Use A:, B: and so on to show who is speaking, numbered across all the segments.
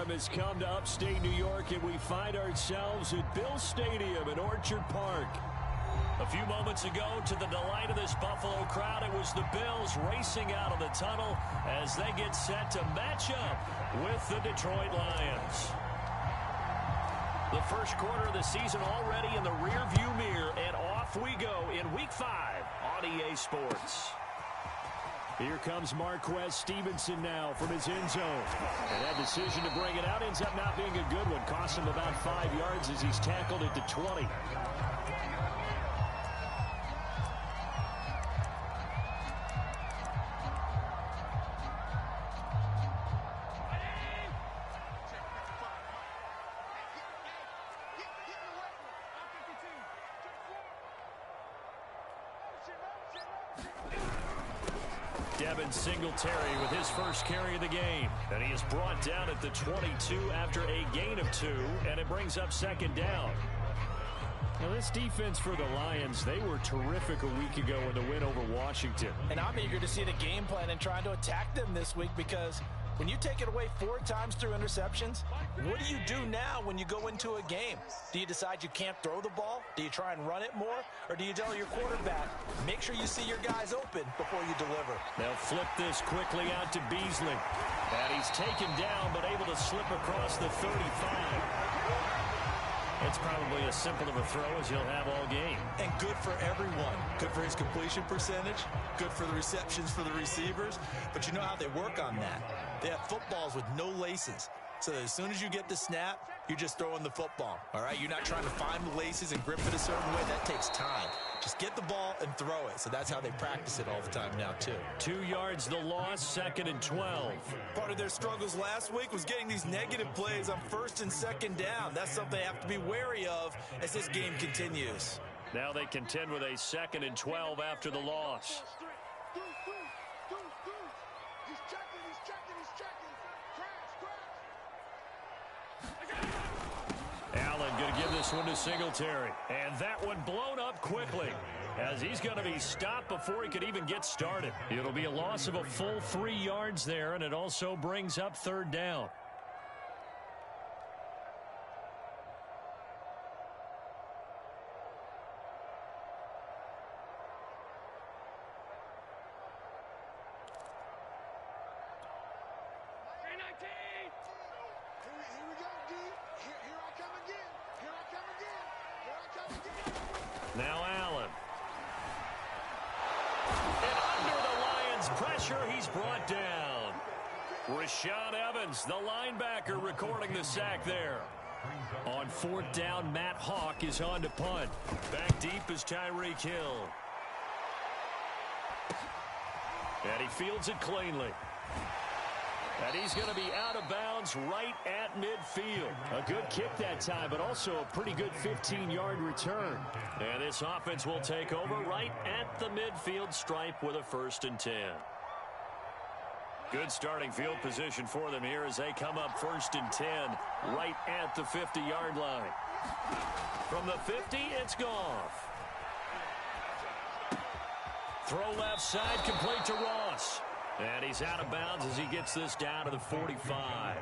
A: time has come to upstate New York, and we find ourselves at Bill Stadium in Orchard Park. A few moments ago, to the delight of this Buffalo crowd, it was the Bills racing out of the tunnel as they get set to match up with the Detroit Lions. The first quarter of the season already in the rearview mirror, and off we go in Week 5 on EA Sports. Here comes Marquez Stevenson now from his end zone. And that decision to bring it out ends up not being a good one. Costs him about 5 yards as he's tackled at the 20. Singletary with his first carry of the game, and he is brought down at the 22 after a gain of 2, and it brings up second down. Now, this defense for the Lions, they were terrific a week ago in the win over Washington.
B: And I'm eager to see the game plan and trying to attack them this week, because when you take it away 4 times through interceptions, what do you do now when you go into a game? Do you decide you can't throw the ball? Do you try and run it more? Or do you tell your quarterback, make sure you see your guys open before you deliver?
A: They'll flip this quickly out to Beasley. And he's taken down, but able to slip across the 35. It's probably as simple of a throw as he'll have all game.
C: And good for everyone. Good for his completion percentage. Good for the receptions for the receivers. But you know how they work on that. They have footballs with no laces. So as soon as you get the snap, you're just throwing the football. All right? You're not trying to find the laces and grip it a certain way. That takes time. Just get the ball and throw it. So that's how they practice it all the time now, too.
A: 2 yards the loss, 2nd and 12.
C: Part of their struggles last week was getting these negative plays on 1st and 2nd down. That's something they have to be wary of as this game continues.
A: Now they contend with a 2nd and 12 after the loss. Allen going to give this one to Singletary. And that one blown up quickly as he's going to be stopped before he could even get started. It'll be a loss of a full 3 yards there, and it also brings up 3rd down. Now Allen. And under the Lions' pressure, he's brought down. Rashaan Evans, the linebacker, recording the sack there. On 4th down, Matt Hawk is on to punt. Back deep is Tyreek Hill. And he fields it cleanly. And he's going to be out of bounds right at midfield. A good kick that time, but also a pretty good 15-yard return. And this offense will take over right at the midfield stripe with a 1st and 10. Good starting field position for them here as they come up 1st and 10 right at the 50-yard line. From the 50, it's Goff. Throw left side, complete to Ross. And he's out of bounds as he gets this down to the 45.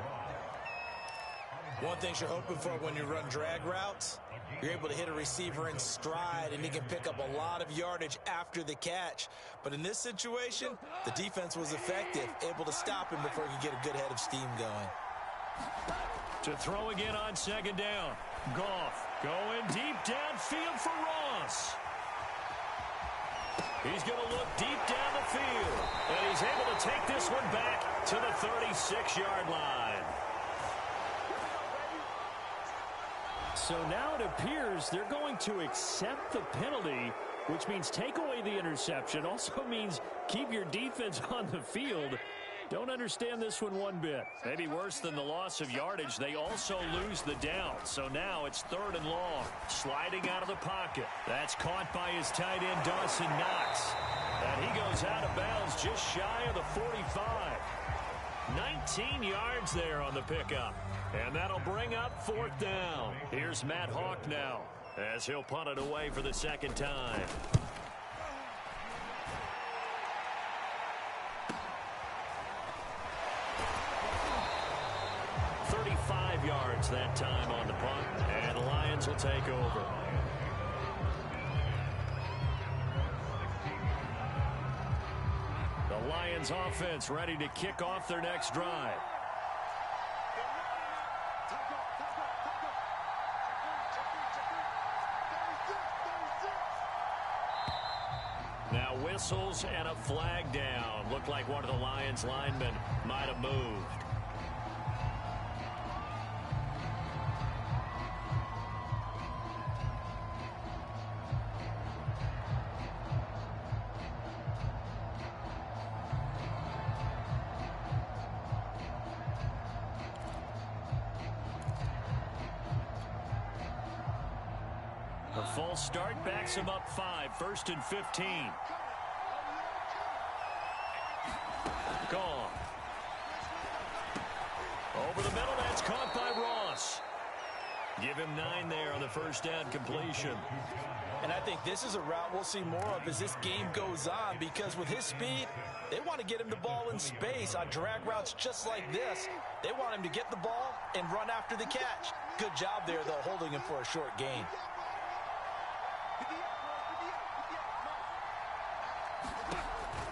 C: One thing you're hoping for when you run drag routes, you're able to hit a receiver in stride, and he can pick up a lot of yardage after the catch. But in this situation, the defense was effective, able to stop him before he could get a good head of steam going.
A: To throw again on 2nd down. Goff going deep downfield for Ross. He's going to look deep down the field. And he's able to take this one back to the 36-yard line. So now it appears they're going to accept the penalty, which means take away the interception. Also means keep your defense on the field. Don't understand this one bit. Maybe worse than the loss of yardage, they also lose the down. So now it's 3rd and long. Sliding out of the pocket. That's caught by his tight end, Dawson Knox. And he goes out of bounds just shy of the 45. 19 yards there on the pickup. And that'll bring up 4th down. Here's Matt Hawk now as he'll punt it away for the 2nd time. 5 yards that time on the punt, and the Lions will take over. The Lions offense ready to kick off their next drive. Now whistles and a flag down. Looked like one of the Lions linemen might have moved. A full start backs him up 5, 1st and 15. Gone. Over the middle, that's caught by Ross. Give him 9 there on the first down completion.
B: And I think this is a route we'll see more of as this game goes on, because with his speed, they want to get him the ball in space on drag routes just like this. They want him to get the ball and run after the catch. Good job there, though, holding him for a short gain.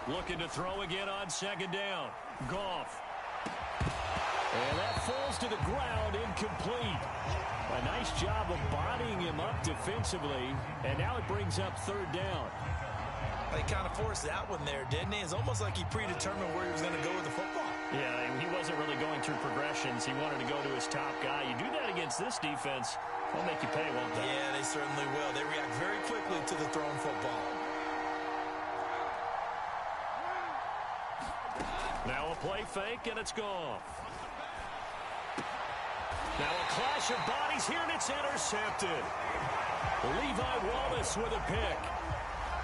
A: Looking to throw again on 2nd down. Goff. And that falls to the ground, incomplete. A nice job of bodying him up defensively, and now it brings up 3rd down.
C: He kind of forced that one there, didn't he? It's almost like he predetermined where he was going to go with the football.
A: Yeah, he wasn't really going through progressions. He wanted to go to his top guy. You do that against this defense, they'll make you pay, won't they?
C: Yeah, they certainly will. They react very quickly to the thrown football.
A: Now a play fake, and it's gone. Now a clash of bodies here, and it's intercepted. Levi Wallace with a pick.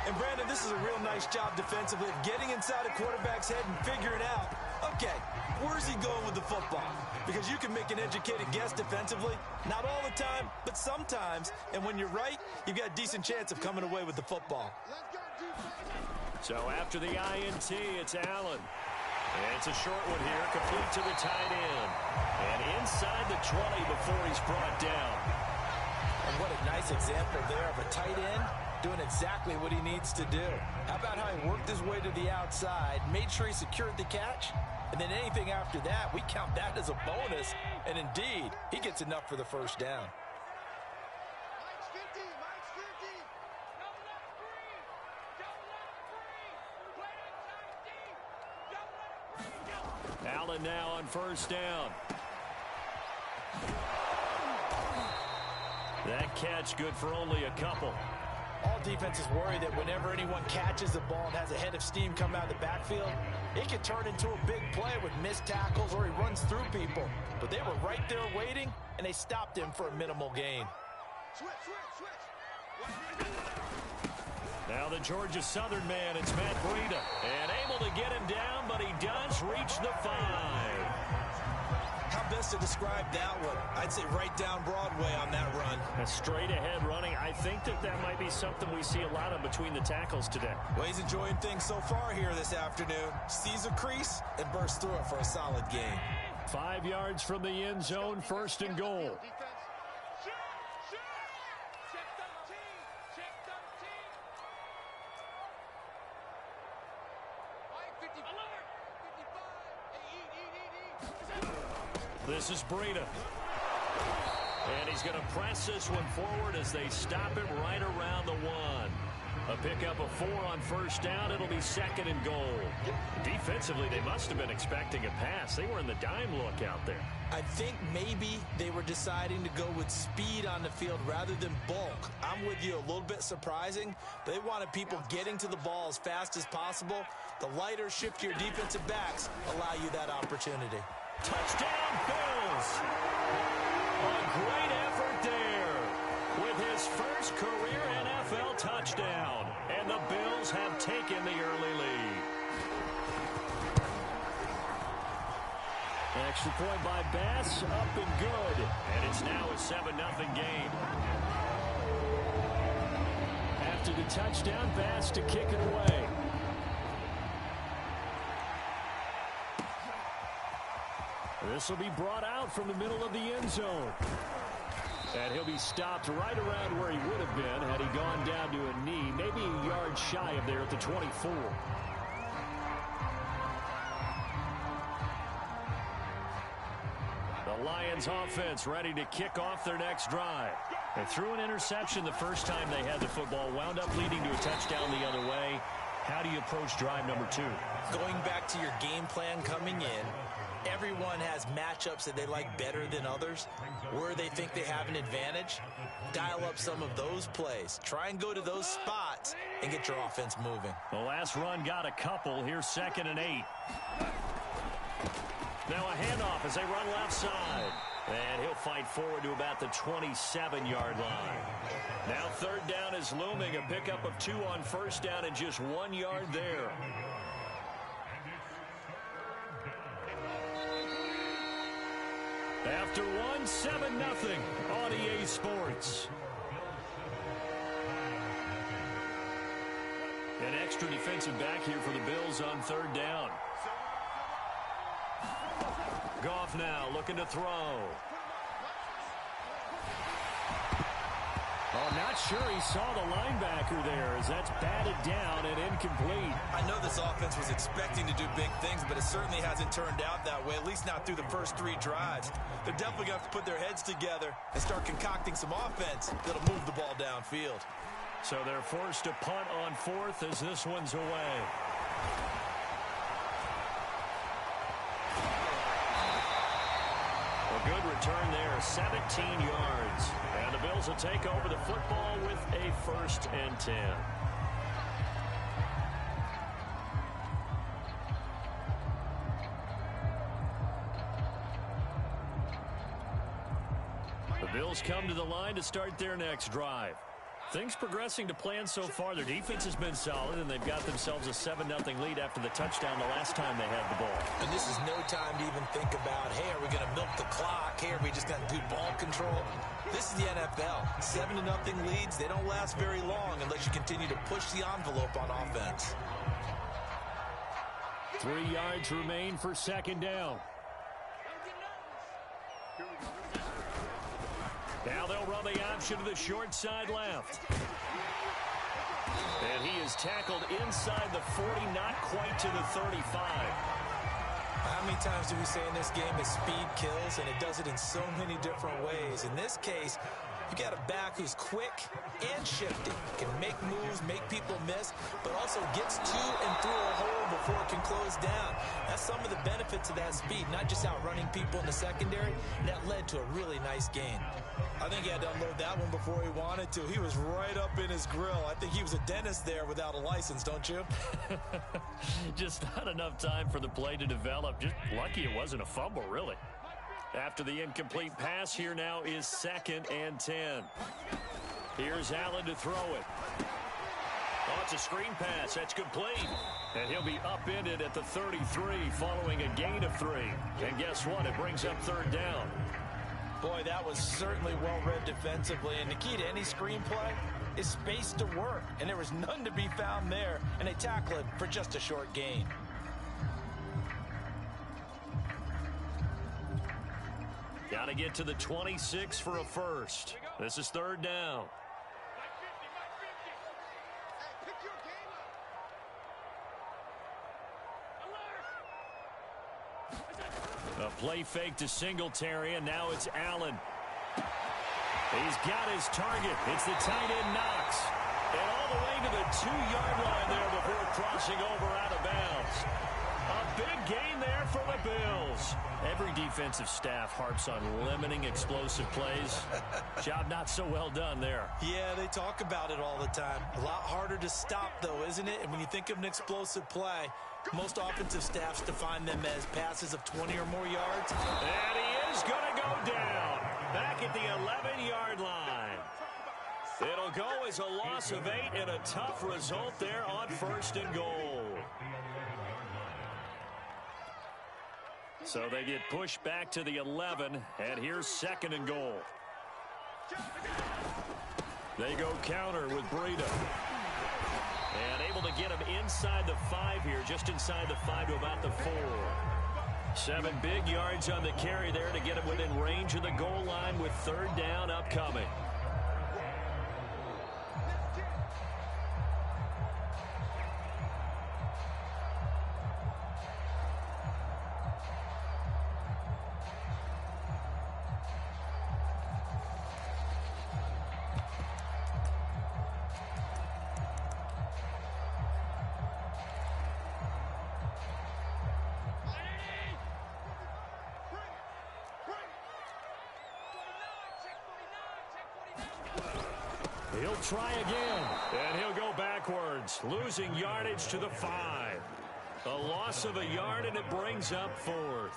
C: And, Brandon, this is a real nice job defensively of getting inside a quarterback's head and figuring out, okay, where's he going with the football? Because you can make an educated guess defensively. Not all the time, but sometimes. And when you're right, you've got a decent chance of coming away with the football.
A: So after the INT, it's Allen. And it's a short one here, complete to the tight end. And inside the 20 before he's brought down.
B: And what a nice example there of a tight end doing exactly what he needs to do. How about how he worked his way to the outside, made sure he secured the catch, and then anything after that, we count that as a bonus. And indeed, he gets enough for the first down.
A: Allen now on 1st down. That catch good for only a couple.
B: All defenses worry that whenever anyone catches the ball and has a head of steam come out of the backfield, it can turn into a big play with missed tackles or he runs through people. But they were right there waiting, and they stopped him for a minimal gain.
A: Now the Georgia Southern man, it's Matt Breida. And able to get him down, but he does reach the 5.
C: How best to describe that one? I'd say right down Broadway on that run.
A: A straight ahead running. I think that might be something we see a lot of between the tackles today.
C: Well, he's enjoying things so far here this afternoon. Sees a crease and bursts through it for a solid gain.
A: 5 yards from the end zone, 1st and goal. This is Breida. And he's going to press this one forward as they stop him right around the 1. A pickup of 4 on 1st down. It'll be 2nd and goal. Defensively, they must have been expecting a pass. They were in the dime look out there.
C: I think maybe they were deciding to go with speed on the field rather than bulk. I'm with you, a little bit surprising. They wanted people getting to the ball as fast as possible. The lighter, shiftier defensive backs allow you that opportunity.
A: Touchdown, Bills! A great effort there with his first career NFL touchdown. And the Bills have taken the early lead. Extra point by Bass, up and good. And it's now a 7-0 game. After the touchdown, Bass to kick it away. This will be brought out from the middle of the end zone. And he'll be stopped right around where he would have been had he gone down to a knee, maybe a yard shy of there at the 24. The Lions offense ready to kick off their next drive. They threw an interception the first time they had the football, wound up leading to a touchdown the other way. How do you approach drive number 2?
B: Going back to your game plan coming in, everyone has matchups that they like better than others, where they think they have an advantage. Dial up some of those plays. Try and go to those spots and get your offense moving.
A: The last run got a couple. Here's 2nd and 8. Now a handoff as they run left side. And he'll fight forward to about the 27-yard line. Now 3rd down is looming. A pickup of 2 on 1st down and just 1 yard there. After 1, 7-0 on EA Sports. An extra defensive back here for the Bills on 3rd down. Goff now looking to throw. Oh, not sure he saw the linebacker there as that's batted down and incomplete.
C: I know this offense was expecting to do big things, but it certainly hasn't turned out that way, at least not through the first 3 drives. They're definitely going to have to put their heads together and start concocting some offense that'll move the ball downfield.
A: So they're forced to punt on 4th as this one's away. A good return there, 17 yards. And the Bills will take over the football with a 1st and 10. The Bills come to the line to start their next drive. Things progressing to plan so far. Their defense has been solid, and they've got themselves a 7-0 lead after the touchdown the last time they had the ball.
B: And this is no time to even think about, hey, are we going to milk the clock? Hey, are we just going to do ball control? This is the NFL. 7-0 leads, they don't last very long unless you continue to push the envelope on offense.
A: 3 yards remain for 2nd down. Now they'll run the option to the short side left. And he is tackled inside the 40, not quite to the 35.
B: How many times do we say in this game that speed kills, and it does it in so many different ways? In this case, you got a back who's quick and shifty, can make moves, make people miss, but also gets to and through a hole before it can close down. That's some of the benefits of that speed, not just outrunning people in the secondary, and that led to a really nice gain.
C: I think he had to unload that one before he wanted to. He was right up in his grill. I think he was a dentist there without a license, don't you?
A: Just not enough time for the play to develop. Just lucky it wasn't a fumble, really. After the incomplete pass, here now is 2nd and 10. Here's Allen to throw it. Oh, it's a screen pass. That's complete. And he'll be upended at the 33 following a gain of 3. And guess what? It brings up 3rd down.
B: Boy, that was certainly well-read defensively. And the key to any screenplay is space to work. And there was none to be found there. And they tackle it for just a short gain.
A: Got to get to the 26 for a first. This is 3rd down. A play fake to Singletary, and now it's Allen. He's got his target. It's the tight end Knox. And all the way to the 2-yard line there before crossing over out of bounds. A big gain there for the Bills. Every defensive staff harps on limiting explosive plays. Job not so well done there.
C: Yeah, they talk about it all the time. A lot harder to stop, though, isn't it? And when you think of an explosive play, most offensive staffs define them as passes of 20 or more yards.
A: And he is going to go down back at the 11-yard line. It'll go as a loss of 8 and a tough result there on 1st and goal. So they get pushed back to the 11, and here's 2nd and goal. They go counter with Breida. And able to get him inside the 5 here, just inside the 5 to about the 4. 7 big yards on the carry there to get it within range of the goal line with 3rd down upcoming. He'll try again, and he'll go backwards, losing yardage to the 5. A loss of a yard, and it brings up 4th.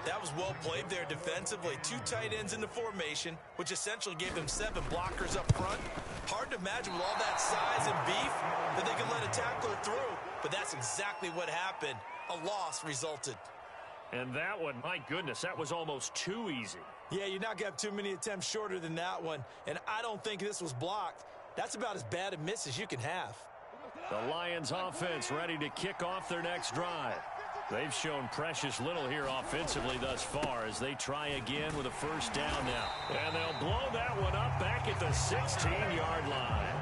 C: That was well played there defensively. 2 tight ends in the formation, which essentially gave them 7 blockers up front. Hard to imagine with all that size and beef that they could let a tackler through, but that's exactly what happened. A loss resulted.
A: And that one, my goodness, that was almost too easy.
C: Yeah, you're not going to have too many attempts shorter than that one, and I don't think this was blocked. That's about as bad a miss as you can have.
A: The Lions offense ready to kick off their next drive. They've shown precious little here offensively thus far as they try again with a 1st down now. And they'll blow that one up back at the 16-yard line.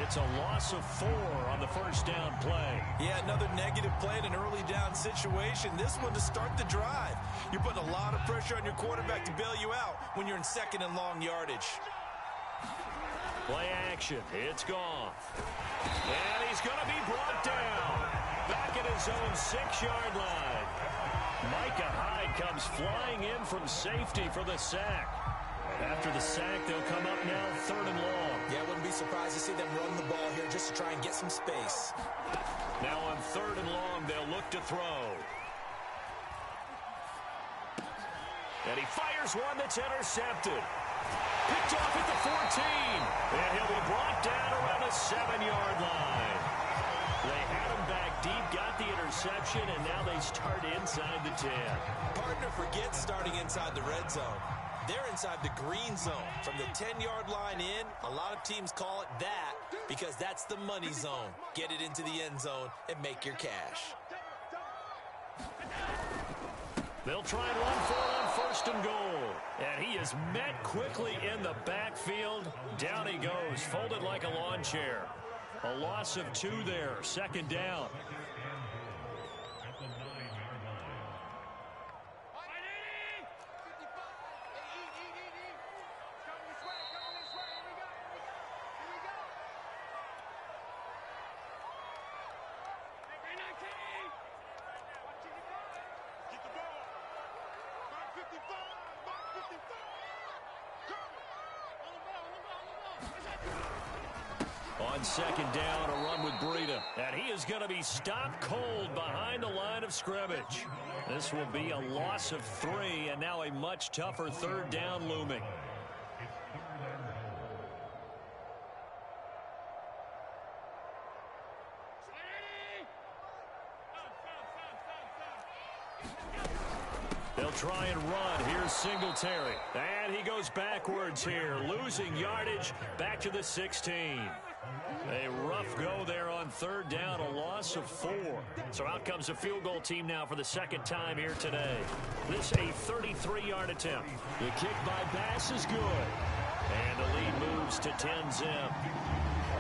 A: It's a loss of 4 on the 1st down play.
C: Yeah, another negative play in an early down situation. This one to start the drive. You're putting a lot of pressure on your quarterback to bail you out when you're in 2nd and long yardage.
A: Play action. It's gone. And he's going to be brought down. Back at his own 6-yard line. Micah Hyde comes flying in from safety for the sack. After the sack, they'll come up now 3rd and long.
C: Yeah, I wouldn't be surprised to see them run the ball here just to try and get some space.
A: Now on 3rd and long, they'll look to throw. And he fires one that's intercepted. Picked off at the 14. And he'll be brought down around the 7-yard line. They had him back deep, got the interception, and now they start inside the 10.
C: Partner forgets starting inside the red zone. They're inside the green zone. From the 10-yard line in, a lot of teams call it that because that's the money zone. Get it into the end zone and make your cash.
A: They'll try and run for it on 1st and goal. And he is met quickly in the backfield. Down he goes, folded like a lawn chair. A loss of 2 there, 2nd down. On 2nd down, a run with Breida. And he is going to be stopped cold behind the line of scrimmage. This will be a loss of 3, and now a much tougher 3rd down looming. They'll try and run. Here's Singletary. And he goes backwards here, losing yardage back to the 16. A rough go there on 3rd down, a loss of 4. So out comes a field goal team now for the 2nd time here today. This a 33-yard attempt. The kick by Bass is good. And the lead moves to 10-zip.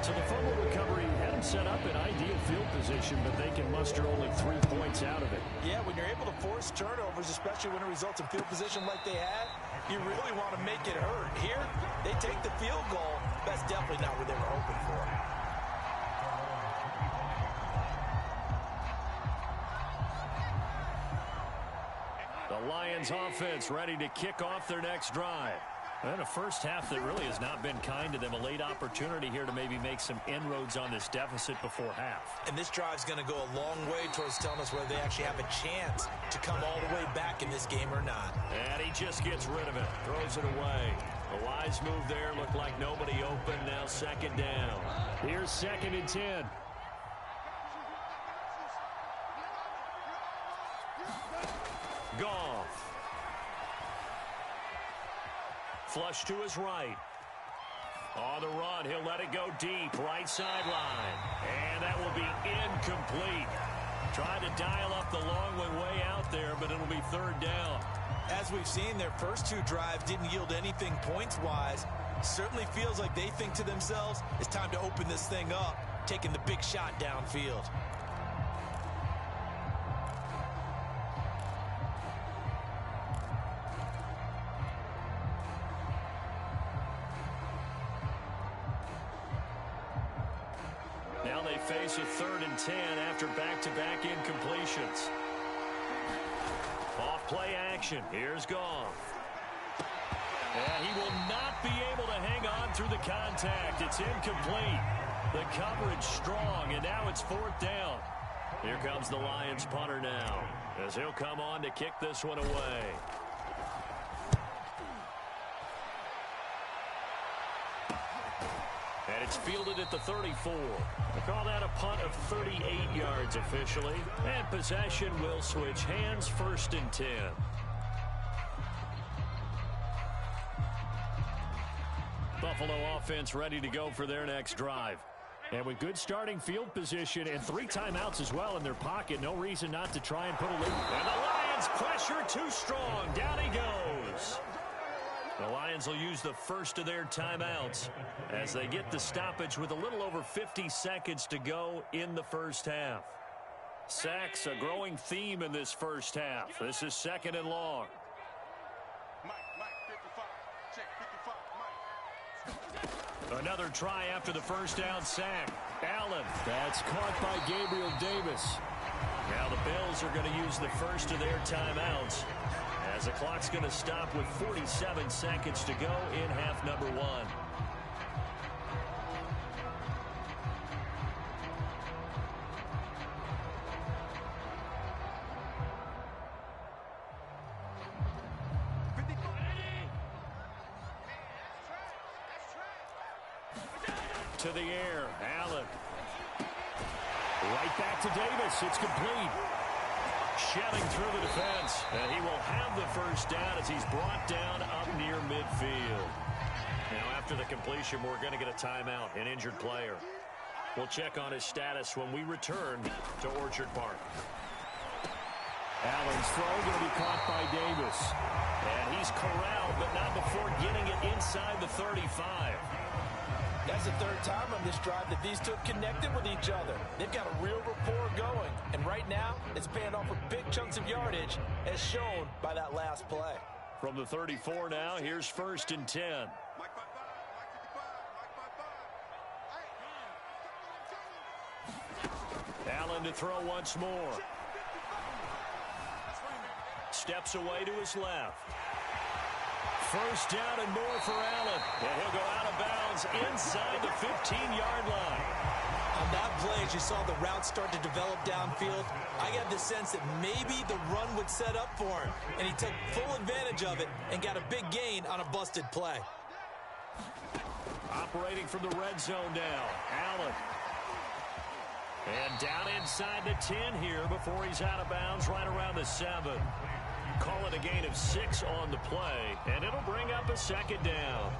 A: So the fumble recovery had them set up in ideal field position, but they can muster only 3 points out of it.
C: Yeah, when you're able to force turnovers, especially when it results in field position like they had, you really want to make it hurt. Here, they take the field goal. That's definitely not what they were hoping for.
A: The Lions offense ready to kick off their next drive. And a first half that really has not been kind to them. A late opportunity here to maybe make some inroads on this deficit before half.
C: And this drive's going to go a long way towards telling us whether they actually have a chance to come all the way back in this game or not.
A: And he just gets rid of it. Throws it away. A wise move there. Looked like nobody open. Now 2nd down. Here's 2nd and 10. Goff. Flush to his right. On the run, he'll let it go deep. Right sideline. And that will be incomplete. Trying to dial up the long way out there, but it'll be third down.
C: As we've seen, their first two drives didn't yield anything points-wise. Certainly feels like they think to themselves, it's time to open this thing up, taking the big shot downfield.
A: Now they face a 3rd and 10 after back-to-back incompletions. Off play action. Here's Goff. And he will not be able to hang on through the contact. It's incomplete. The coverage strong, and now it's 4th down. Here comes the Lions punter now, as he'll come on to kick this one away. And it's fielded at the 34. They call that a punt of 38 yards officially. And possession will switch hands, 1st and 10. Buffalo offense ready to go for their next drive. And with good starting field position and 3 timeouts as well in their pocket, no reason not to try and put a lead. And the Lions pressure too strong. Down he goes. The Lions will use the first of their timeouts as they get the stoppage with a little over 50 seconds to go in the first half. Sacks, a growing theme in this first half. This is 2nd and long. Another try after the first down sack. Allen. That's caught by Gabriel Davis. Now the Bills are going to use the first of their timeouts, as the clock's going to stop with 47 seconds to go in half number 1. To the air, Allen. Right back to Davis. It's complete. Shelling through the defense, and he will have the first down as he's brought down up near midfield. Now, after the completion, we're going to get a timeout, an injured player. We'll check on his status when we return to Orchard Park. Allen's throw going to be caught by Davis. And he's corralled, but not before getting it inside the 35.
B: That's the 3rd time on this drive that these two have connected with each other. They've got a real rapport going. And right now, it's paying off with big chunks of yardage, as shown by that last play.
A: From the 34 now, here's 1st and 10. Allen to throw once more. Steps away to his left. First down and more for Allen. And he'll go out of bounds inside the 15-yard line.
C: On that play, as you saw the route start to develop downfield, I got the sense that maybe the run would set up for him. And he took full advantage of it and got a big gain on a busted play.
A: Operating from the red zone now, Allen. And down inside the 10 here before he's out of bounds right around the 7. Call it a gain of 6 on the play, and it'll bring up a 2nd down.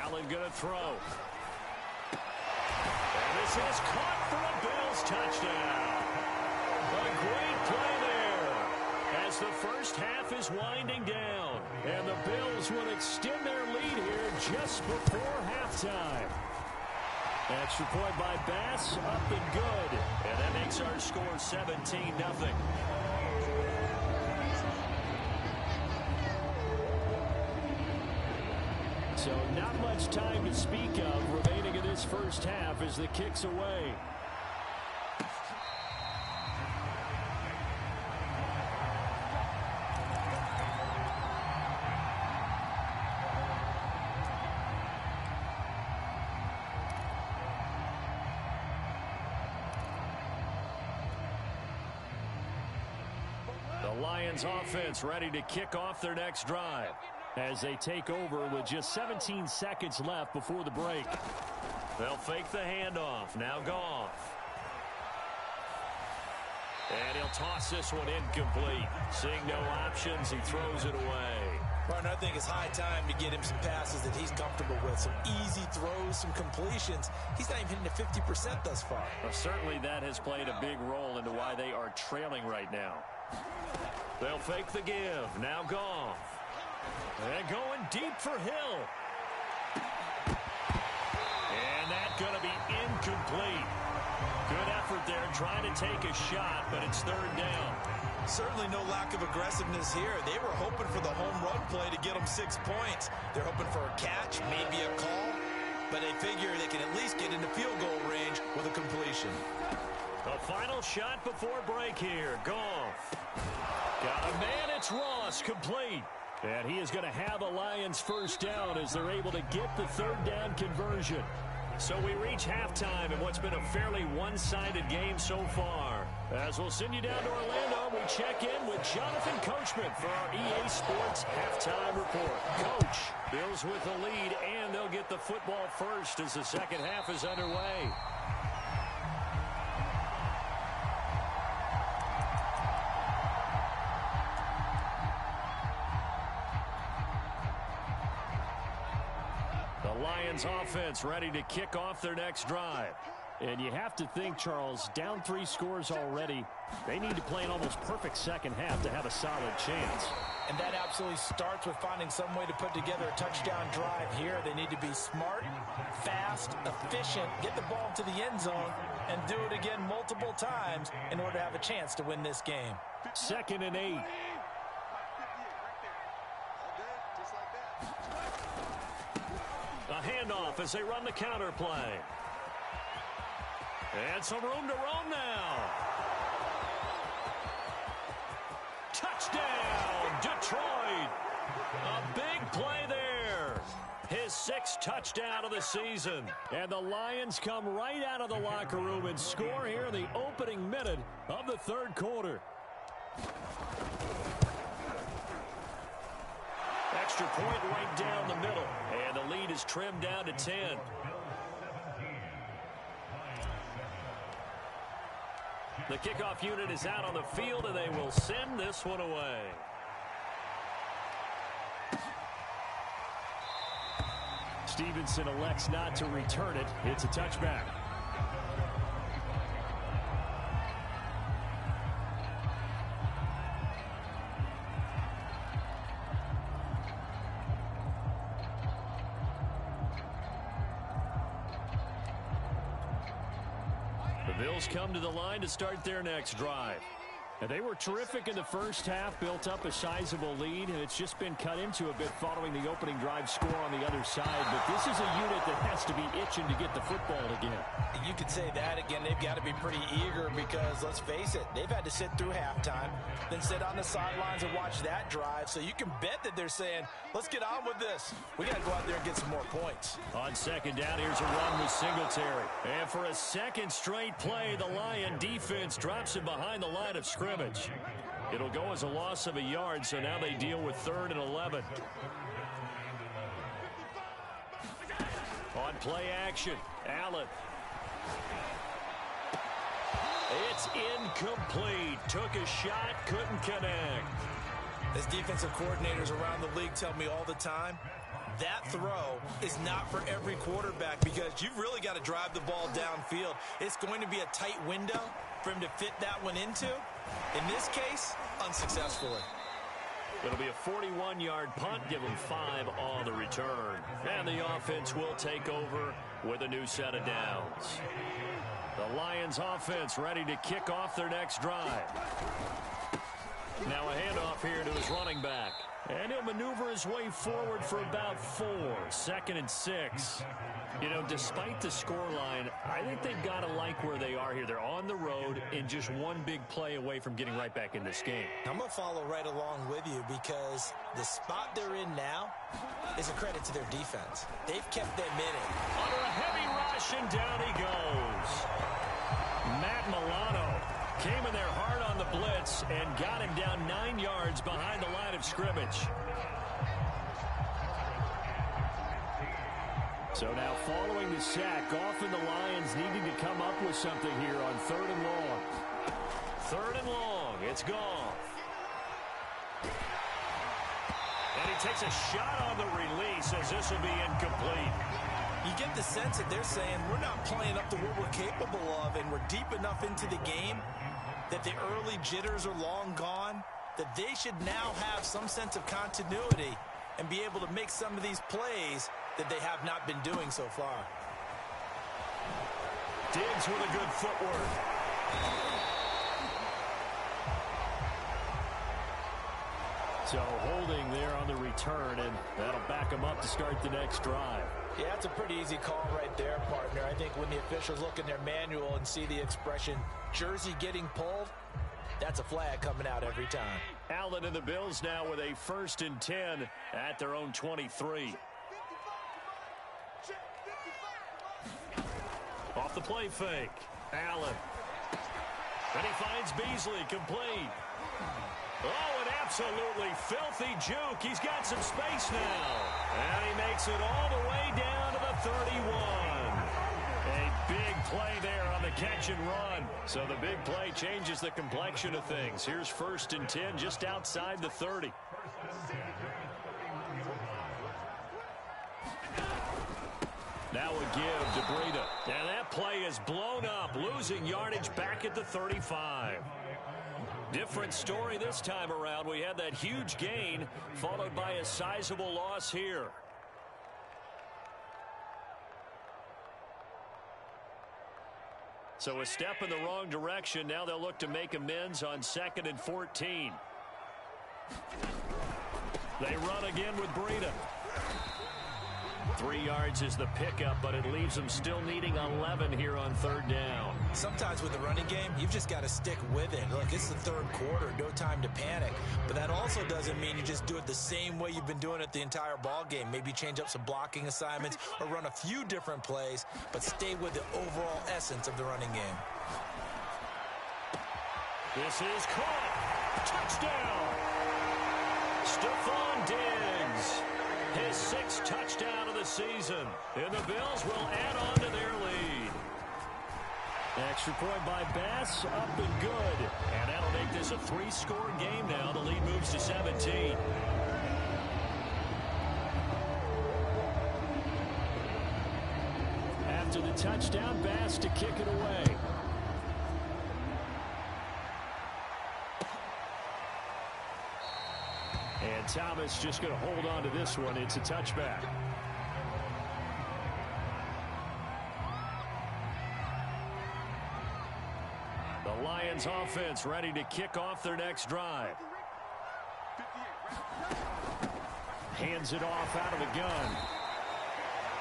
A: Allen gonna throw. And this is caught for a Bills touchdown. A great play there as the first half is winding down. And the Bills will extend their lead here just before halftime. Extra point by Bass, up and good. And that makes our score 17-0. So not much time to speak of remaining in this first half as the kick's away. The Lions offense ready to kick off their next drive as they take over with just 17 seconds left before the break. They'll fake the handoff. Now Goff. And he'll toss this one incomplete. Seeing no options, he throws it away.
B: Partner, I think it's high time to get him some passes that he's comfortable with. Some easy throws, some completions. He's not even hitting at 50% thus far.
A: Well, certainly that has played a big role into why they are trailing right now. They'll fake the give. Now Goff. And going deep for Hill. And that's going to be incomplete. Good effort there trying to take a shot, but it's third down.
C: Certainly no lack of aggressiveness here. They were hoping for the home run play to get them 6 points. They're hoping for a catch, maybe a call, but they figure they can at least get into field goal range with a completion.
A: The final shot before break here. Goff. Got a man, it's Ross, complete. And he is going to have a Lions first down as they're able to get the third down conversion. So we reach halftime in what's been a fairly one-sided game so far. As we'll send you down to Orlando, we check in with Jonathan Coachman for our EA Sports Halftime Report. Coach, Bills with the lead, and they'll get the football first as the second half is underway. The Lions offense ready to kick off their next drive. And you have to think, Charles, down 3 scores already. They need to play an almost perfect second half to have a solid chance.
B: And that absolutely starts with finding some way to put together a touchdown drive here. They need to be smart, fast, efficient, get the ball to the end zone, and do it again multiple times in order to have a chance to win this game.
A: 2nd and 8. A handoff as they run the counter play. And some room to roam now. Touchdown, Detroit. A big play there. His 6th touchdown of the season. And the Lions come right out of the locker room and score here in the opening minute of the third quarter. Extra point right down the middle. And the lead is trimmed down to 10. The kickoff unit is out on the field, and they will send this one away. Stevenson elects not to return it. It's a touchback. The Bills come to the line to start their next drive. And they were terrific in the first half, built up a sizable lead, and it's just been cut into a bit following the opening drive score on the other side. But this is a unit that has to be itching to get the football again.
B: You could say that again. They've got to be pretty eager because, let's face it, they've had to sit through halftime, then sit on the sidelines and watch that drive. So you can bet that they're saying, let's get on with this. We got to go out there and get some more points.
A: On second down, here's a run with Singletary. And for a second straight play, the Lion defense drops him behind the line of scrimmage. It'll go as a loss of a yard, so now they deal with 3rd and 11. On play action, Allen. It's incomplete. Took a shot, couldn't connect.
B: As defensive coordinators around the league tell me all the time, that throw is not for every quarterback because you've really got to drive the ball downfield. It's going to be a tight window for him to fit that one into. In this case, unsuccessfully.
A: It'll be a 41-yard punt, give them 5 on the return. And the offense will take over with a new set of downs. The Lions offense ready to kick off their next drive. Now a handoff here to his running back. And he'll maneuver his way forward for about 4. 2nd and 6. You know, despite the scoreline, I think they've got to like where they are here. They're on the road and just one big play away from getting right back in this game.
B: I'm going to follow right along with you because the spot they're in now is a credit to their defense. They've kept them in it.
A: Under a heavy rush, and down he goes. Matt Milano came in there hard on the blitz and got him down 9 yards behind the line of scrimmage. So now following the sack, Goff and the Lions needing to come up with something here on 3rd and long. 3rd and long, it's Goff. And he takes a shot on the release as this will be incomplete.
B: You get the sense that they're saying we're not playing up to what we're capable of, and we're deep enough into the game that the early jitters are long gone, that they should now have some sense of continuity and be able to make some of these plays that they have not been doing so far.
A: Diggs with a good footwork. So holding there on the return, and that'll back them up to start the next drive.
B: Yeah, it's a pretty easy call right there, partner. I think when the officials look in their manual and see the expression, jersey getting pulled, that's a flag coming out every time.
A: Allen and the Bills now with a 1st and 10 at their own 23. Off the play fake. Allen. And he finds Beasley complete. Oh, an absolutely filthy juke. He's got some space now. And he makes it all the way down to the 31. A big play there on the catch and run. So the big play changes the complexion of things. Here's 1st and 10 just outside the 30. Now a give to Breida. And that play is blown up, losing yardage back at the 35. Different story this time around. We had that huge gain followed by a sizable loss here. So a step in the wrong direction. Now they'll look to make amends on 2nd and 14. They run again with Breida. 3 yards is the pickup, but it leaves them still needing 11 here on 3rd down.
B: Sometimes with the running game, you've just got to stick with it. Look, it's the 3rd quarter, no time to panic. But that also doesn't mean you just do it the same way you've been doing it the entire ball game. Maybe change up some blocking assignments or run a few different plays, but stay with the overall essence of the running game.
A: This is caught. Touchdown. Stephon Diggs. His 6th touchdown of the season. And the Bills will add on to their lead. Extra point by Bass, up and good. And that'll make this a 3-score game now. The lead moves to 17. After the touchdown, Bass to kick it away. And Thomas just going to hold on to this one. It's a touchback. The Lions offense ready to kick off their next drive. Hands it off out of the gun.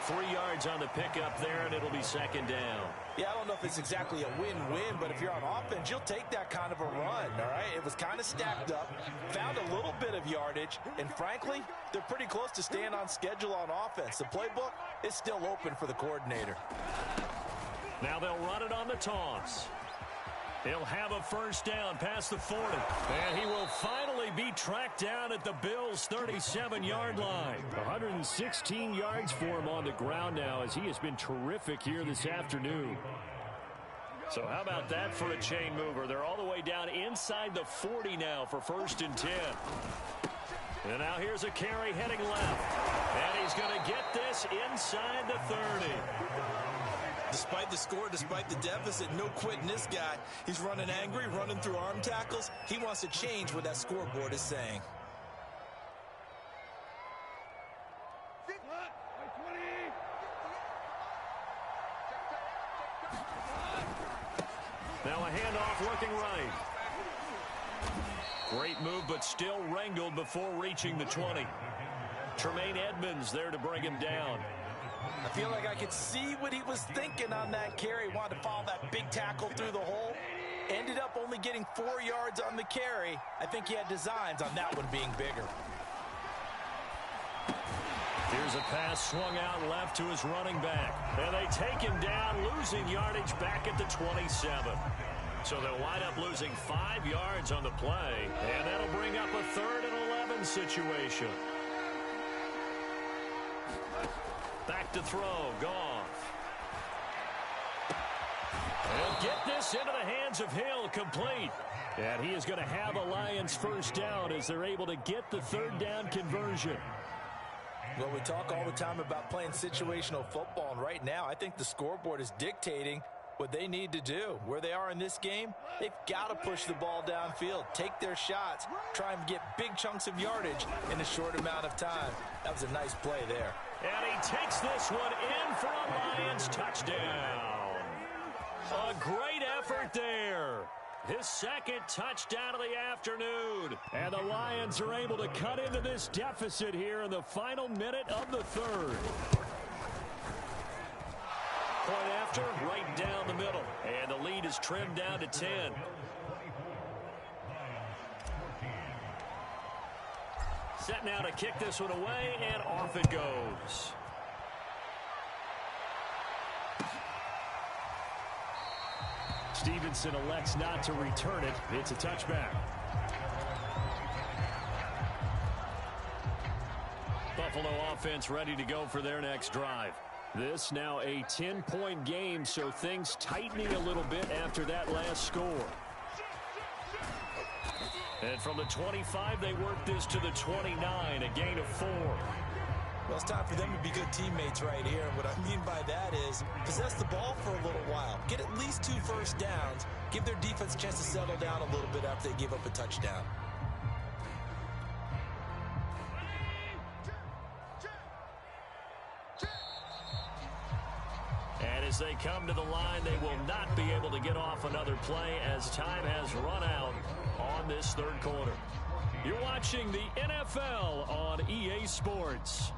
A: 3 yards on the pickup there, and it'll be 2nd down.
B: Yeah, I don't know if it's exactly a win-win, but if you're on offense, you'll take that kind of a run, all right? It was kind of stacked up, found a little bit of yardage, and frankly, they're pretty close to staying on schedule on offense. The playbook is still open for the coordinator.
A: Now they'll run it on the toss. He'll have a 1st down past the 40. And he will finally be tracked down at the Bills' 37-yard line. 116 yards for him on the ground now, as he has been terrific here this afternoon. So how about that for a chain mover? They're all the way down inside the 40 now for 1st and 10. And now here's a carry heading left. And he's going to get this inside the 30.
C: Despite the score, despite the deficit, no quitting this guy. He's running angry, running through arm tackles. He wants to change what that scoreboard is saying.
A: Now a handoff looking right. Great move, but still wrangled before reaching the 20. Tremaine Edmonds there to bring him down.
B: I feel like I could see what he was thinking on that carry. Wanted to follow that big tackle through the hole. Ended up only getting 4 yards on the carry. I think he had designs on that one being bigger.
A: Here's a pass swung out left to his running back. And they take him down, losing yardage back at the 27. So they'll wind up losing 5 yards on the play. And that'll bring up a 3rd and 11 situation. Back to throw, Goff. He'll get this into the hands of Hill, complete. And he is going to have a Lions first down as they're able to get the third down conversion.
B: Well, we talk all the time about playing situational football, and right now I think the scoreboard is dictating what they need to do. Where they are in this game, they've got to push the ball downfield, take their shots, try and get big chunks of yardage in a short amount of time. That was a nice play there.
A: And he takes this one in for a Lions touchdown. A great effort there. His second touchdown of the afternoon. And the Lions are able to cut into this deficit here in the final minute of the third. Point after, right down the middle. And the lead is trimmed down to 10. Set now to kick this one away, and off it goes. Stevenson elects not to return it. It's a touchback. Buffalo offense ready to go for their next drive. This now a 10-point game, so things tightening a little bit after that last score. And from the 25, they work this to the 29, a gain of 4.
B: Well, it's time for them to be good teammates right here. And what I mean by that is possess the ball for a little while. Get at least 2 first downs. Give their defense a chance to settle down a little bit after they give up a touchdown.
A: And as they come to the line, they will not be able to get off another play as time has run out on this third quarter. You're watching the NFL on EA Sports.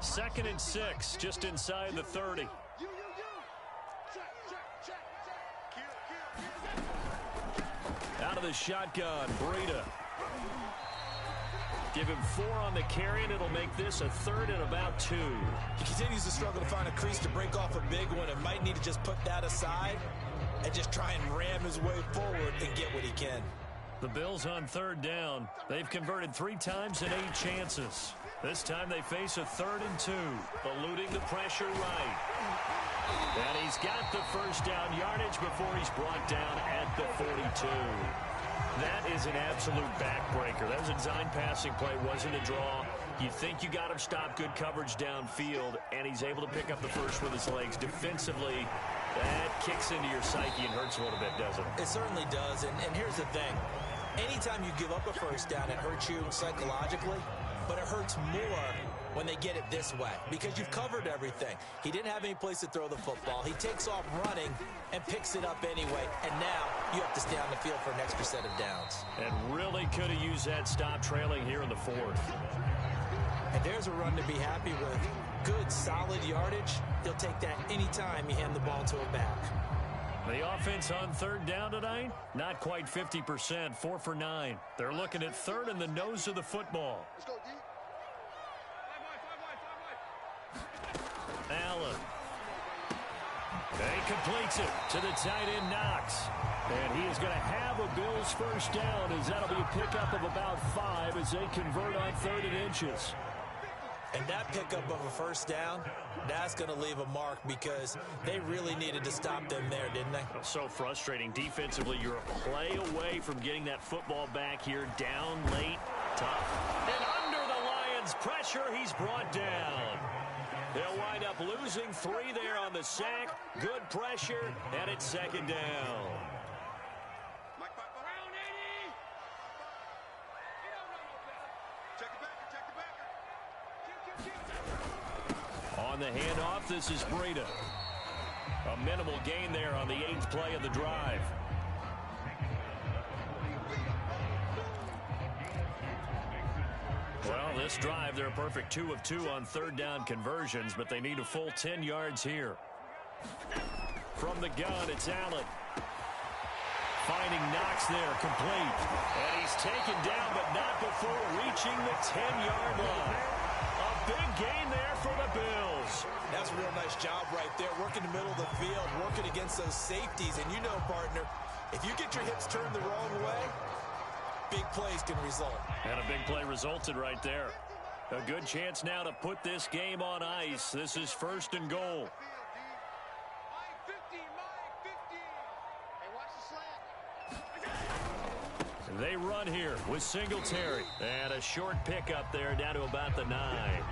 A: 2nd and 6, just inside the 30. Out of the shotgun, Breida. Give him 4 on the carry, and it'll make this a 3rd and about 2.
B: He continues to struggle to find a crease to break off a big one and might need to just put that aside and just try and ram his way forward and get what he can.
A: The Bills on 3rd down. They've converted 3 times and 8 chances. This time they face a 3rd and 2, eluding the pressure right. And he's got the first down yardage before he's brought down at the 42. That is an absolute backbreaker. That was a design passing play, wasn't a draw. You think you got him stopped, good coverage downfield, and he's able to pick up the first with his legs. Defensively, that kicks into your psyche and hurts a little bit, doesn't it?
B: It certainly does, and here's the thing. Anytime you give up a first down, it hurts you psychologically, but it hurts more when they get it this way because you've covered everything. He didn't have any place to throw the football. He takes off running and picks it up anyway, and now you have to stay on the field for an extra set of downs.
A: And really could have used that stop trailing here in the 4th.
B: And there's a run to be happy with. Good, solid yardage. He'll take that anytime you hand the ball to a back.
A: The offense on 3rd down tonight, not quite 50%, 4 for 9. They're looking at 3rd in the nose of the football. Allen. And he completes it to the tight end, Knox. And he is going to have a Bills first down as that'll be a pickup of about 5 as they convert on 3rd and inches.
B: And that pickup of a first down, that's going to leave a mark because they really needed to stop them there, didn't they?
A: So frustrating. Defensively, you're a play away from getting that football back here. Down late, tough. And under the Lions' pressure, he's brought down. They'll wind up losing 3 there on the sack. Good pressure, and it's 2nd down. On the handoff, this is Breida. A minimal gain there on the 8th play of the drive. Well, this drive, they're a perfect 2 of 2 on 3rd down conversions, but they need a full 10 yards here. From the gun, it's Allen. Finding Knox there, complete. And he's taken down, but not before reaching the 10-yard line. A big gain there for the Bills.
B: That's a real nice job right there, working the middle of the field, working against those safeties. And you know, partner, if you get your hips turned the wrong way, big plays can result.
A: And a big play resulted right there. A good chance now to put this game on ice. This is 1st and goal. They run here with Singletary. And a short pickup there down to about the 9.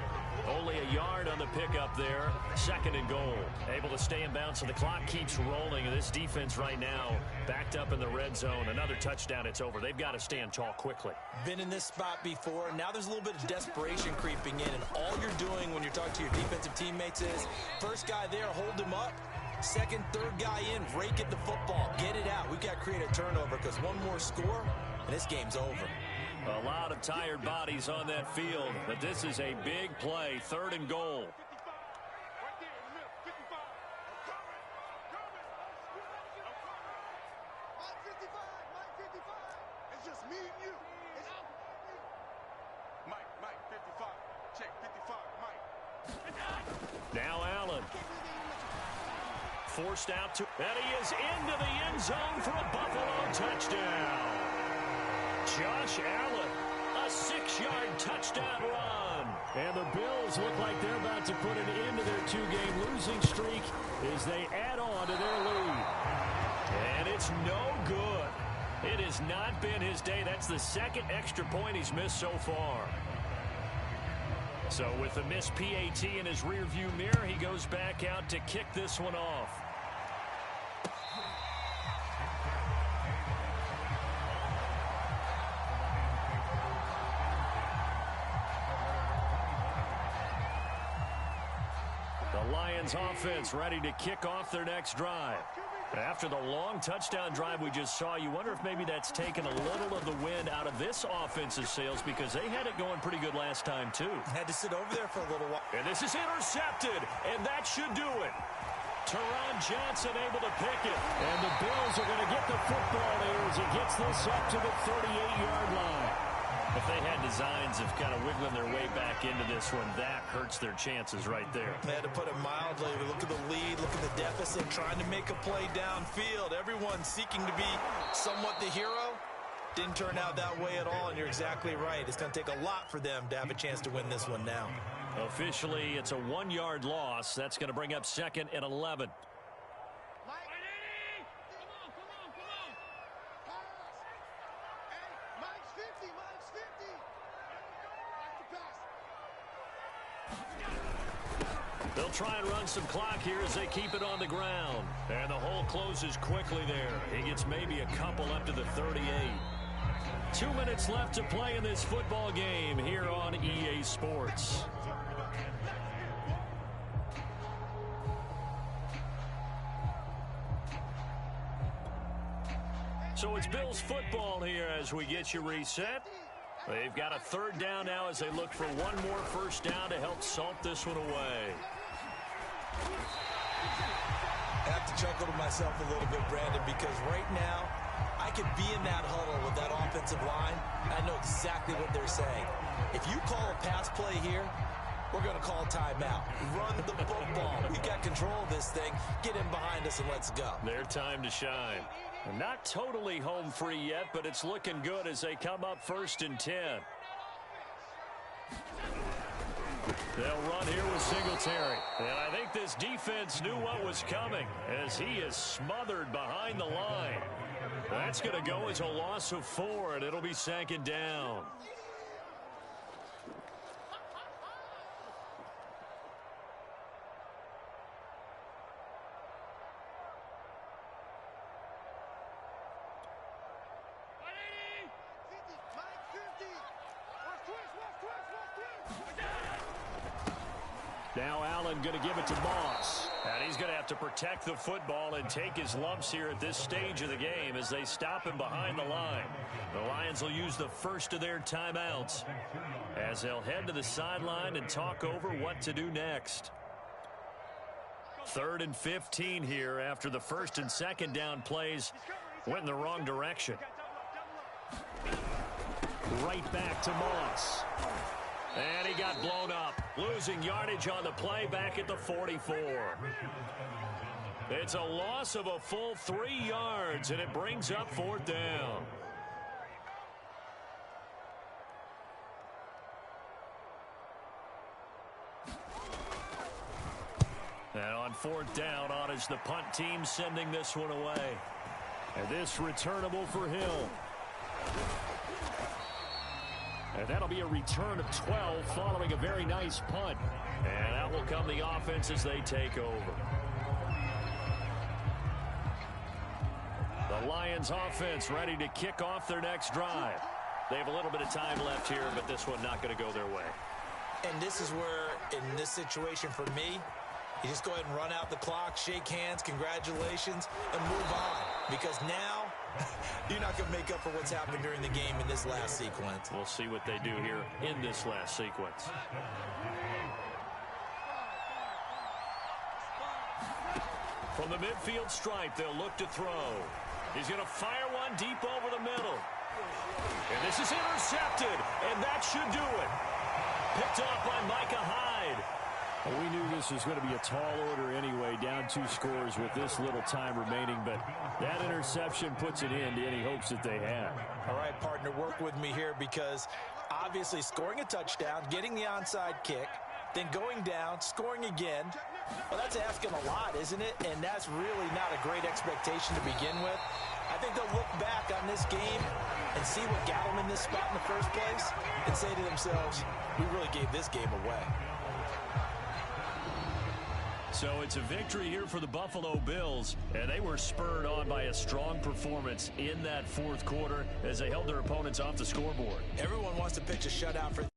A: Only a yard on the pickup there. 2nd and goal. Able to stay in bounds, so the clock keeps rolling. And this defense right now backed up in the red zone. Another touchdown, it's over. They've got to stand tall quickly.
B: Been in this spot before. Now there's a little bit of desperation creeping in. And all you're doing when you're talking to your defensive teammates is, first guy there, hold him up. Second, third guy in, rake at the football. Get it out. We've got to create a turnover because one more score, and this game's over.
A: A lot of tired bodies on that field, but this is a big play. 3rd and goal.
D: It's just me and you. Mike, 55. Check, 55, Mike.
A: Now Allen. Forced out to, and he is into the end zone for a Buffalo touchdown. Josh Allen, a 6-yard touchdown run. And the Bills look like they're about to put an end to their 2-game losing streak as they add on to their lead. And it's no good. It has not been his day. That's the 2nd extra point he's missed so far. So with the missed PAT in his rearview mirror, he goes back out to kick this one off. The Lions offense ready to kick off their next drive. After the long touchdown drive we just saw, you wonder if maybe that's taken a little of the wind out of this offense's sails because they had it going pretty good last time, too.
B: Had to sit over there for a little while.
A: And this is intercepted, and that should do it. Teron Johnson able to pick it. And the Bills are going to get the football here as he gets this up to the 38-yard line. If they had designs of kind of wiggling their way back into this one, that hurts their chances right there.
B: They had to put it mildly. Look at the lead, look at the deficit, trying to make a play downfield. Everyone seeking to be somewhat the hero. Didn't turn out that way at all, and you're exactly right. It's going to take a lot for them to have a chance to win this one now.
A: Officially, it's a 1-yard loss. That's going to bring up 2nd and 11. They'll try and run some clock here as they keep it on the ground. And the hole closes quickly there. He gets maybe a couple up to the 38. 2 minutes left to play in this football game here on EA Sports. So it's Bills football here as we get you reset. They've got a 3rd down now as they look for one more 1st down to help salt this one away.
B: I have to chuckle to myself a little bit, Brandon, because right now I could be in that huddle with that offensive line. I know exactly what they're saying. If you call a pass play here, we're going to call timeout. Run the football. We got control of this thing. Get in behind us and let's go.
A: Their time to shine. Not totally home free yet, but it's looking good as they come up 1st and 10. They'll run here with Singletary. And I think this defense knew what was coming as he is smothered behind the line. That's going to go as a loss of 4, and it'll be 2nd down. Now Allen going to give it to Moss. And he's going to have to protect the football and take his lumps here at this stage of the game as they stop him behind the line. The Lions will use the first of their timeouts as they'll head to the sideline and talk over what to do next. 3rd and 15 here after the 1st and 2nd down plays went in the wrong direction. Right back to Moss. And he got blown up, losing yardage on the play back at the 44. It's a loss of a full 3 yards, and it brings up 4th down. fourth down on as the punt team sending this one away. And this returnable for Hill. And that'll be a return of 12 following a very nice punt. And out will come the offense as they take over. The Lions offense ready to kick off their next drive. They have a little bit of time left here, but this one not going to go their way.
B: And this is where, in this situation for me, you just go ahead and run out the clock, shake hands, congratulations, and move on. Because now, you're not going to make up for what's happened during the game in this last sequence.
A: We'll see what they do here in this last sequence. From the midfield stripe, they'll look to throw. He's going to fire one deep over the middle. And this is intercepted, and that should do it. Picked off by Micah Hyde. Well, we knew this was going to be a tall order anyway, down 2 scores with this little time remaining, but that interception puts an end to any hopes that they had.
B: All right, partner, work with me here because obviously scoring a touchdown, getting the onside kick, then going down, scoring again. Well, that's asking a lot, isn't it? And that's really not a great expectation to begin with. I think they'll look back on this game and see what got them in this spot in the first place and say to themselves, we really gave this game away.
A: So it's a victory here for the Buffalo Bills, and they were spurred on by a strong performance in that fourth quarter as they held their opponents off the scoreboard.
B: Everyone wants to pitch a shutout for